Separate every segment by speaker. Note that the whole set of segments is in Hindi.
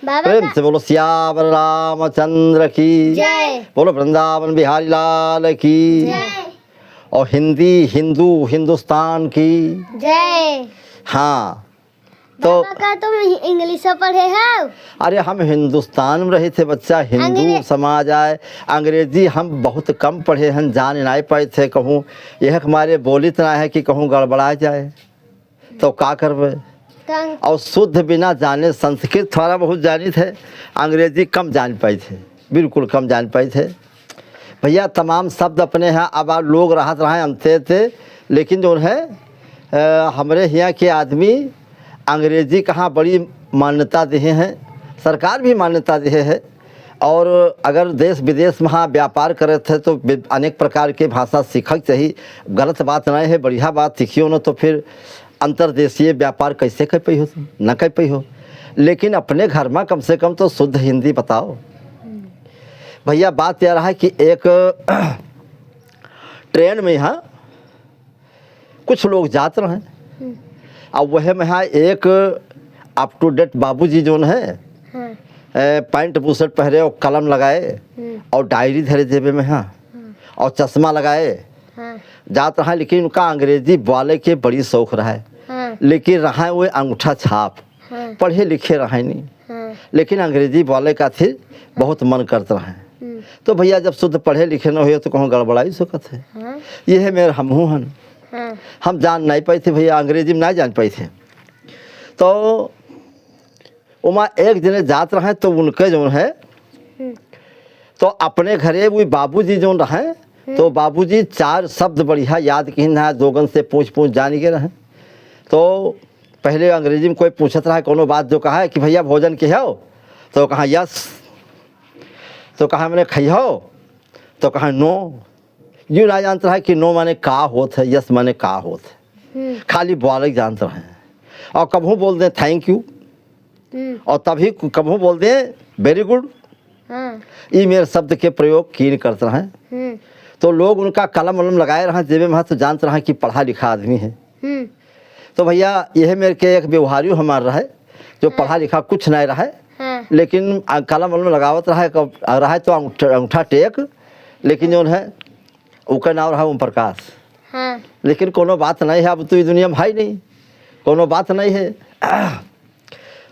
Speaker 1: प्रेम से बोलो सियावर रामचंद्र की
Speaker 2: जय।
Speaker 1: बोलो वृंदावन बिहारी लाल की
Speaker 2: जय।
Speaker 1: और हिंदी हिंदू हिंदुस्तान की
Speaker 2: जय।
Speaker 1: हाँ तो
Speaker 2: बाबा का तुम इंग्लिश पढ़े हो?
Speaker 1: अरे हम हिंदुस्तान में रहे थे बच्चा, हिंदू समाज आए। अंग्रेजी हम बहुत कम पढ़े हैं, जान नहीं पाए थे। कहूँ यह हमारे बोली तना है कि कहूँ गड़बड़ा जाए तो का करवे। और शुद्ध बिना जाने संस्कृत थोड़ा बहुत जानी थे, अंग्रेजी कम जान पाए थे, बिल्कुल कम जान पाए थे भैया। तमाम शब्द अपने यहाँ अब लोग राहत रहे अंते थे, लेकिन जो है हमारे यहाँ के आदमी अंग्रेजी कहाँ बड़ी मान्यता दिए हैं, सरकार भी मान्यता दिए है। और अगर देश विदेश में हाँ व्यापार करे थे तो अनेक प्रकार के भाषा सीखक चाहिए, गलत बात नहीं है, बढ़िया बात सीखियो न तो फिर अंतर्देशीय व्यापार कैसे कर पाई हो, न कर पाई हो। लेकिन अपने घर में कम से कम तो शुद्ध हिंदी बताओ भैया। बात यह रहा है कि एक ट्रेन में यहाँ कुछ लोग जाते रहे, अब वह में यहाँ एक अप टू डेट बाबूजी जो है पैंट बुशर्ट पहरे और कलम लगाए और डायरी धरे जेबे में हाँ और चश्मा लगाए जात रहा। लेकिन उनका अंग्रेजी बोले के बड़ी शौक रहा है, लेकिन रहा है वो अंगूठा छाप, पढ़े लिखे रहा नहीं, लेकिन अंग्रेजी बोले का थी बहुत मन करता रहा है। तो भैया जब शुद्ध पढ़े लिखे न हुए तो कहूँ गड़बड़ाई सकत है। ये है मेरे हमहू हन, हम जान नहीं पाए थे भैया, अंग्रेजी में नहीं जान पाए थे। तो उमा एक जने जात रहे तो उनके जो है तो अपने घरे वो बाबूजी जो रहे तो बाबूजी 4 शब्द बढ़िया याद की ना, दोगन से पूछ जान के रहे। तो पहले अंग्रेजी में कोई पूछत रहा कोनो बात जो कहा है कि भैया भोजन के हो, तो कहा यस, तो कहा मैंने खई हो, तो कहा नो। यूँ ना जानता है कि नो माने का होत है, यस माने का होत है, खाली बोले जानते हैं। और कभू बोल दें थैंक यू, और तभी कभू बोल दें वेरी गुड। ये मेरे शब्द के प्रयोग कीन करते हैं। तो लोग उनका कलम वलम लगाए रहे जेबे में तो जानते रहे कि पढ़ा लिखा आदमी है। तो भैया यह मेरे के एक व्यवहारियों हमार रहे जो पढ़ा लिखा कुछ नहीं रहा है, लेकिन कलम वलम लगावत रहा है तो अंगूठा टेक, लेकिन जो है उसका नाम रहा ओम प्रकाश। लेकिन कोनो बात नहीं है, अब तो ये दुनिया में है नहीं, कोनो बात नहीं है।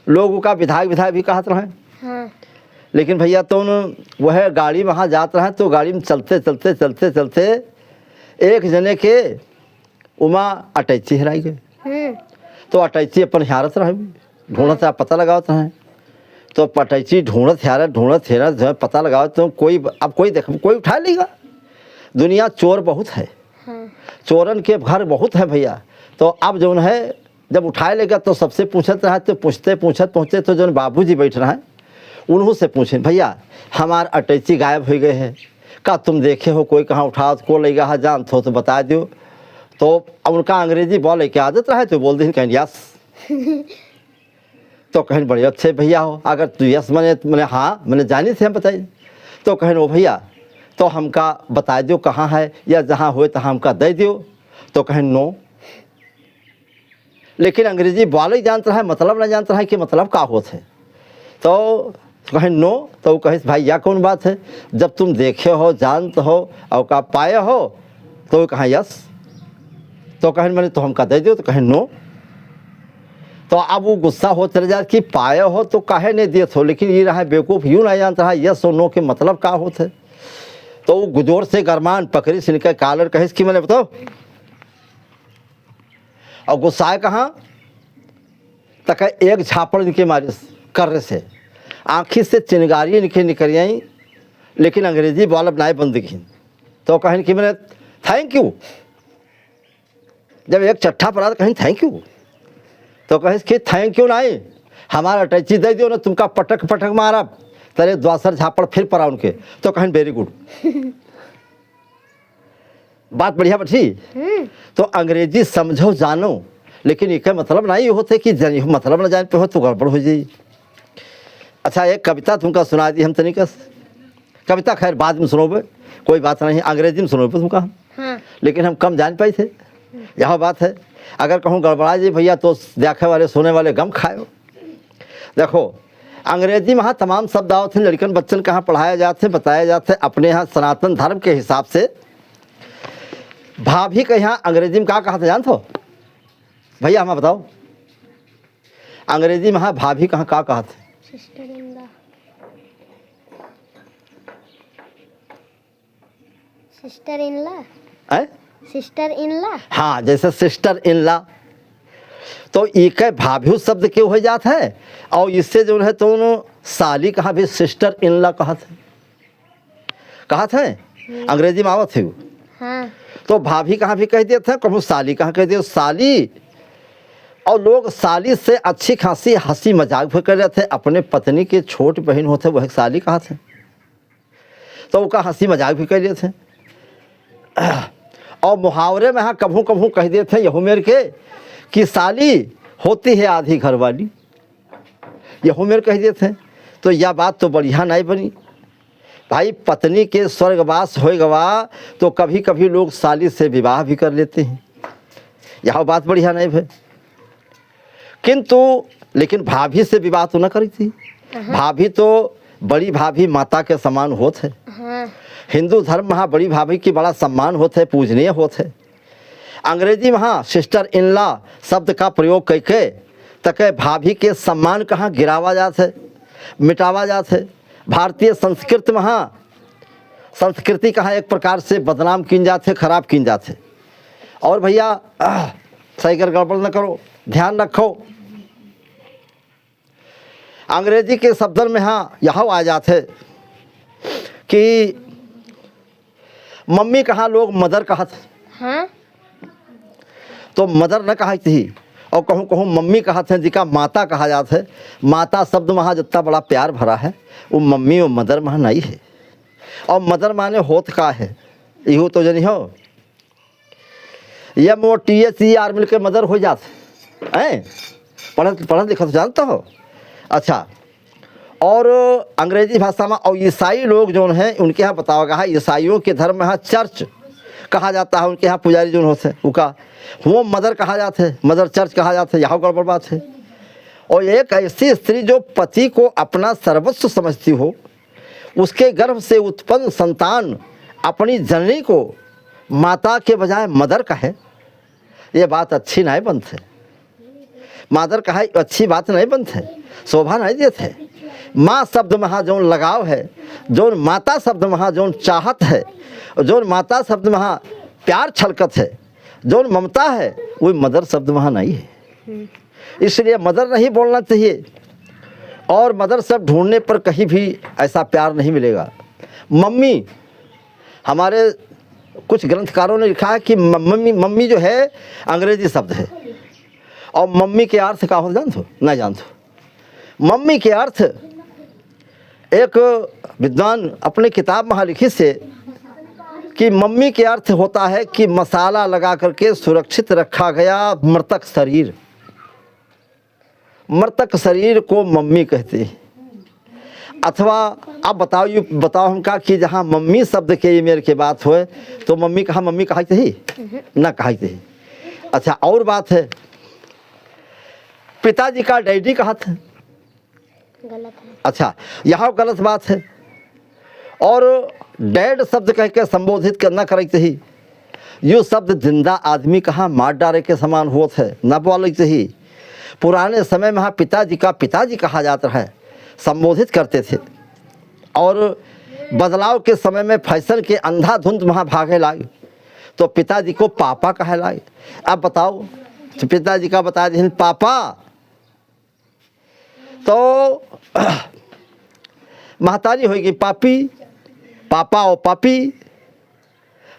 Speaker 1: लोग का विधायक भी कहते रहे। लेकिन भैया तो वह गाड़ी वहाँ जाते रहे तो गाड़ी में चलते चलते चलते चलते एक जने के उमा अटैची हराई गए। तो अटैची अपन हारत रहे, ढूंढत पता लगावत रहे। तो अटैची ढूंढत हारत पता लगाओ तो कोई अब कोई उठा लेगा। दुनिया चोर बहुत है, चोरन के घर बहुत है भैया। तो अब जो है जब उठाए लेगा तो सबसे पूछत रहा, तो पूछते पहुँचते तो जो बाबूजी बैठ रहे हैं उन्हों से पूछे भैया हमार अटैची गायब हो गए हैं, का तुम देखे हो कोई कहाँ उठा को लेगा है जानते हो तो बता दो। तो अब उनका अंग्रेजी बोले की आदत रहा है तो बोल दी कहीं यस। तो कहीं बड़े अच्छे भैया हो, अगर तू यस मैंने हाँ मैंने जानी थे हम बताइए। तो कहें वो भैया तो हमका बता दो कहाँ है या जहाँ हो तो हमका दे दो। तो कहें नो, लेकिन अंग्रेजी बोले जानता है मतलब ना जानता है कि मतलब का होता है। तो कहें नो, तो कहे भाई यह कौन बात है, जब तुम देखे हो जानते हो और का पाए हो। तो कहा यस। तो कहें मैंने तो हमका दे दो। तो कहें नो। तो अब वो गुस्सा हो चले जाए कि पाए हो तो काहे नहीं दिए हो, लेकिन ये रहा बेवकूफ़ यूँ नहीं जानता है यस और नो के मतलब का होता है। तो वो गुजोर से गरमान पकड़ी से निकल कालर कहे कि मैंने बताओ। और गुस्साए कहाँ तक एक झापड़ इनके मारे कर्रे से आँखी से चिनगारी निकल आई, लेकिन अंग्रेजी बोल बनाए बंद की। तो कहें कि मैंने थैंक यू, जब एक चट्ठा पड़ा तो कहीं थैंक यू। तो कहे कि थैंक यू नहीं, हमारा अटैची दे दियो ना, तुमका पटक पटक मारा तेरे द्वासर झापड़ फिर पड़ा उनके। तो कहें वेरी गुड। बात बढ़िया बठी। तो अंग्रेजी समझो जानो, लेकिन एक मतलब नहीं होते कि मतलब न जान पे हो तो गड़बड़ हो जाए। अच्छा एक कविता तुमका सुना दी हम तनिक कविता, खैर बाद में सुनोगे कोई बात नहीं, अंग्रेजी में सुनोगे तुमका हम। लेकिन हम कम जान पाए थे, यह बात है। अगर कहूँ गड़बड़ा जी भैया तो देखे वाले सुने वाले गम खाए। देखो अंग्रेजी में हाँ तमाम शब्द आवत हैं, लड़कन बच्चन कहाँ पढ़ाया जाते, बताया जाते अपने यहाँ सनातन धर्म के हिसाब से। भाभी के यहाँ अंग्रेजी में क्या कहा था जानते हो भैया, हमें बताओ अंग्रेजी में हाँ भाभी कहाँ क्या कहा थे?
Speaker 2: Sister in law. Sister in law. Sister in law.
Speaker 1: हाँ, जैसे सिस्टर इन लॉ, तो एक भाभी शब्द क्यों हो जाता है, और इससे जो है तो साली कहाँ भी सिस्टर इन लॉ कहा थे अंग्रेजी में आवत थे वो।
Speaker 2: हाँ।
Speaker 1: तो भाभी कहाँ भी कह दिए थे, कहूँ साली कहाँ कह दिए साली। और लोग साली से अच्छी खासी हंसी मजाक भी कर रहे थे, अपने पत्नी के छोट बहन होते वह साली कहा थे, तो उसका हंसी मजाक भी कर रहे थे। और मुहावरे में हाँ कभू कभू कह दिए थे यहू मेर के कि साली होती है आधी घरवाली, यहू मेर कह दिए थे। तो यह बात तो बढ़िया नहीं बनी भाई, पत्नी के स्वर्गवास हो गवा तो कभी कभी लोग साली से विवाह भी कर लेते हैं, यह बात बढ़िया नहीं भाई। किंतु लेकिन भाभी से विवाह तो न करी थी, भाभी तो बड़ी भाभी माता के समान होते। हिंदू धर्म में हाँ बड़ी भाभी की बड़ा सम्मान होते, पूजनीय होते। अंग्रेजी में हाँ सिस्टर इन लॉ शब्द का प्रयोग करके तक भाभी के सम्मान कहाँ गिरावा जाते, मिटावा जाते। भारतीय संस्कृति में हाँ संस्कृति कहाँ एक प्रकार से बदनाम किन जाते, खराब किन जाते। और भैया सही कर गड़बड़ न करो, ध्यान रखो। अंग्रेजी के शब्दों में हाँ यह आ जाते कि मम्मी कहाँ लोग मदर कहा थे,
Speaker 2: हाँ?
Speaker 1: तो मदर न कहा थी, और कहूँ कहूँ मम्मी कहा थे जिका माता कहा जाता है। माता शब्द वहाँ जितना बड़ा प्यार भरा है वो मम्मी और मदर वहाँ नहीं है। और मदर माने होत का है, यू तो जनी हो MOTHER मिल के मदर हो जाते हैं। पढ़ा लिखा तो जानता हो। अच्छा, और अंग्रेजी भाषा में और ईसाई लोग जो हैं उनके यहाँ बताओगा, ईसाइयों के धर्म में यहाँ चर्च कहा जाता है, उनके यहाँ पुजारी जो होते हैं उनका वो मदर कहा जाता है, मदर चर्च कहा जाता है, यहाँ गड़बड़ बात है। और एक ऐसी स्त्री जो पति को अपना सर्वस्व समझती हो, उसके गर्भ से उत्पन्न संतान अपनी जननी को माता के बजाय मदर कहे, ये बात अच्छी नहीं बनते। मदर कहे अच्छी बात नहीं बनते, शोभा नहीं देते। माँ शब्द में हाँ जो लगाव है, जो माता शब्द में हाँ जो चाहत है, जो माता शब्द में हाँ प्यार छलकत है, जो ममता है, वो मदर शब्द वहाँ नहीं है। इसलिए मदर नहीं बोलना चाहिए। और मदर शब्द ढूंढने पर कहीं भी ऐसा प्यार नहीं मिलेगा। मम्मी, हमारे कुछ ग्रंथकारों ने लिखा है कि मम्मी जो है अंग्रेजी शब्द है, और मम्मी के अर्थ क्या हो जानते हो? नहीं जानते हो। मम्मी के अर्थ एक विद्वान अपने किताब में लिखी से कि मम्मी के अर्थ होता है कि मसाला लगा करके सुरक्षित रखा गया मृतक शरीर। मृतक शरीर को मम्मी कहते हैं। अथवा अब बताओ हमका कि जहाँ मम्मी शब्द के मेरे के बात होए तो मम्मी कहा थी ना कहा थी। अच्छा, और बात है, पिताजी का डैडी कहा था,
Speaker 2: गलत है।
Speaker 1: अच्छा यहाँ गलत बात है। और डैड शब्द कह के संबोधित करना करें चाहिए। यो शब्द जिंदा आदमी कहाँ मार डाले के समान होत है, न बोले चाहिए। पुराने समय में हाँ पिताजी कहा जाता है, संबोधित करते थे। और बदलाव के समय में फैशन के अंधाधुंध वहाँ भागे लागे तो पिताजी को पापा कहे लागे। अब बताओ, तो पिताजी का बता दें पापा, तो महतारी होगी पापी, पापा और पापी,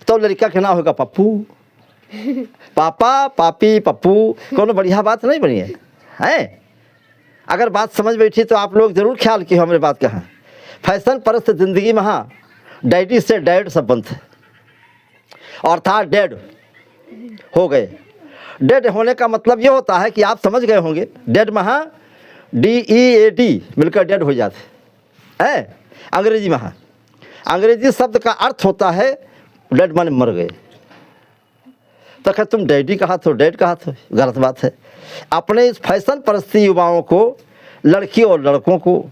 Speaker 1: तो लड़का के नाम होगा पप्पू। पापा पापी पप्पू, कोनो बढ़िया बात नहीं बनी है। अगर बात समझ बैठी तो आप लोग जरूर ख्याल किए हमारे बात कहाँ। फैशन परस्त जिंदगी में हाँ डैडी से डैड सब बनते, अर्थात डेड हो गए। डेड होने का मतलब ये होता है कि आप समझ गए होंगे, डेड में हाँ DEAD मिलकर डेड हो जाते हैं अंग्रेजी में। हाँ अंग्रेजी शब्द का अर्थ होता है डेड माने मर गए। तो खैर तुम डैडी कहा तो डेड कहा तो गलत बात है। अपने इस फैशन परस्ती युवाओं को लड़की और लड़कों को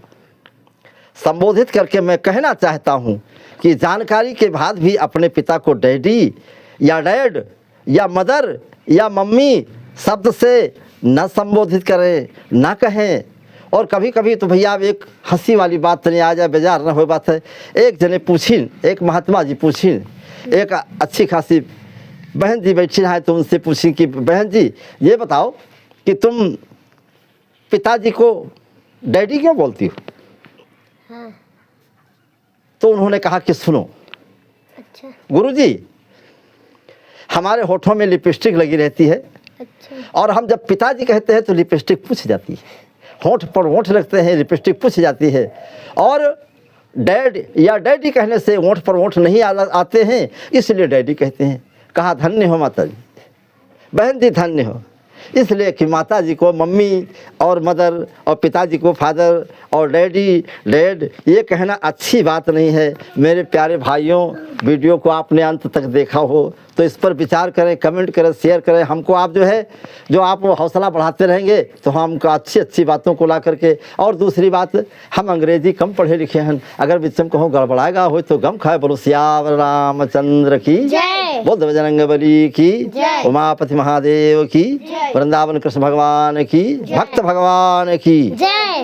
Speaker 1: संबोधित करके मैं कहना चाहता हूँ कि जानकारी के बाद भी अपने पिता को डैडी या डैड या मदर या मम्मी शब्द से न संबोधित करें, ना कहें। और कभी कभी तो भैया अब एक हंसी वाली बात तो नहीं आ जाए, बेजार न हो बात है। एक जने पूछिन, एक महात्मा जी पूछिन, एक अच्छी खासी बहन जी बैठी है तो उनसे पूछी कि बहन जी ये बताओ कि तुम पिताजी को डैडी क्यों बोलती हो?
Speaker 2: हाँ।
Speaker 1: तो उन्होंने कहा कि सुनो
Speaker 2: अच्छा।
Speaker 1: गुरुजी, हमारे होठों में लिपस्टिक लगी रहती है
Speaker 2: अच्छा।
Speaker 1: और हम जब पिताजी कहते हैं तो लिपस्टिक पूछ जाती है, होठ पर होठ लगते हैं लिपस्टिक पूछ जाती है, और डैड या डैडी कहने से होठ पर होठ नहीं आते हैं, इसलिए डैडी कहते हैं। कहा धन्य हो माता जी, बहन जी धन्य हो, इसलिए कि माता जी को मम्मी और मदर और पिताजी को फादर और डैडी डैड ये कहना अच्छी बात नहीं है। मेरे प्यारे भाइयों, वीडियो को आपने अंत तक देखा हो तो इस पर विचार करें, कमेंट करें, शेयर करें। हमको आप जो आप हौसला बढ़ाते रहेंगे तो हमको अच्छी अच्छी बातों को ला करके। और दूसरी बात, हम अंग्रेजी कम पढ़े लिखे हैं, अगर बिचम कहो गड़बड़ाएगा हो तो गम खाए। बोलो सियावर रामचंद्र की
Speaker 2: जय।
Speaker 1: बोल बजरंगबली की
Speaker 2: जय।
Speaker 1: उमापति महादेव की,
Speaker 2: जय।
Speaker 1: वृंदावन कृष्ण भगवान की, भक्त भगवान की
Speaker 2: जय।